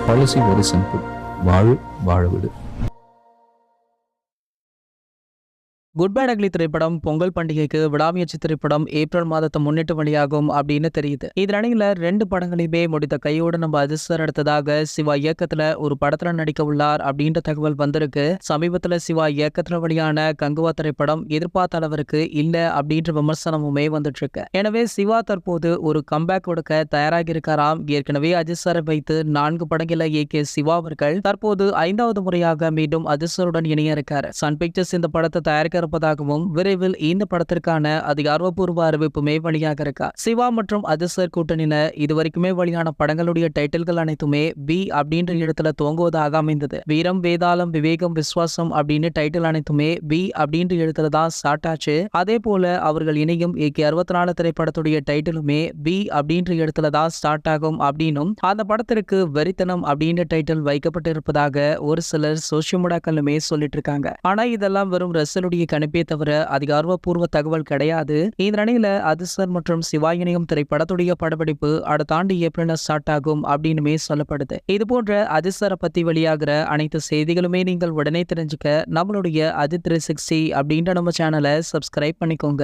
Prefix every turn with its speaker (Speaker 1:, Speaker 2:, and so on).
Speaker 1: Policy very simple. வாழ் வாழ விடு.
Speaker 2: குட் பேட் அக்லி திரைப்படம் பொங்கல் பண்டிகைக்கு விடாமுயற்சி திரைப்படம் ஏப்ரல் மாதத்தை முன்னிட்டு வெளியாகும் அப்படின்னு தெரியுது. இதனிடையில 2 படங்களையுமே முடித்த கையோடு நம்ம அதிர்ஷ்டர் அடுத்ததாக சிவா இயக்கத்துல ஒரு படத்துல நடிக்க உள்ளார் அப்படின்ற தகவல் வந்திருக்கு. சமீபத்துல சிவா இயக்கத்துல வெளியான கங்குவா திரைப்படம் எதிர்பார்த்த அளவிற்கு இல்ல அப்படின்ற விமர்சனமுமே வந்துட்டு இருக்கு. எனவே சிவா தற்போது ஒரு கம்பேக் கொடுக்க தயாராகி இருக்காராம். ஏற்கனவே அதிர்ஷ்டரை வைத்து 4 படங்களை இயக்கிய சிவா அவர்கள் தற்போது 5வது முறையாக மீண்டும் அதிர்ஷ்டருடன் இணைய இருக்காரு. சன் பிக்சர்ஸ் இந்த படத்தை தயாரிக்க இருப்பதாகவும் விரைவில் இந்த படத்திற்கான அதிகாரப்பூர்வ அறிவிப்புமே வெளியாக இருக்கா. சிவா மற்றும் அதிர்ஷ்டர் கூட்டணியில இதுவரைக்குமே வெளியான படங்களுடைய டைட்டில்கள் அனைத்துமே பி அப்படின்ற இடத்துல துவங்குவதாக அமைந்தது. வீரம், வேதாளம், விவேகம், விஸ்வாசம் அப்படின்னு டைட்டில் அனைத்துமே பி அப்படின்ற இடத்துல தான் ஸ்டார்ட் ஆச்சு. அதே போல அவர்கள் இணையும் AK64 திரைப்படத்துடைய டைட்டிலுமே பி அப்படின்ற இடத்துல தான் ஸ்டார்ட் ஆகும் அப்படின்னும் அந்த படத்திற்கு வெறித்தனம் அப்படின்ற டைட்டில் வைக்கப்பட்டிருப்பதாக ஒரு சிலர் சோசியல் மீடியாக்களுமே சொல்லிட்டு இருக்காங்க. ஆனா இதெல்லாம் வெறும் ரசலுடைய கணிப்பே தவிர அதிகாரப்பூர்வ தகவல் கிடையாது. இந்த நிலையில அதிர்ஷ்டர் மற்றும் சிவா இணையும் திரைப்படத்துடைய படப்பிடிப்பு அடுத்த ஆண்டு ஏப்ரல் ஸ்டார்ட் ஆகும் அப்படின்னுமே சொல்லப்படுது. இது போன்ற அதிர்ஷ்டரை பத்தி வெளியாகிற அனைத்து செய்திகளுமே நீங்கள் உடனே தெரிஞ்சுக்க நம்மளுடைய Ajit 360 அப்படின்ற நம்ம சேனலை சப்ஸ்கிரைப் பண்ணிக்கோங்க.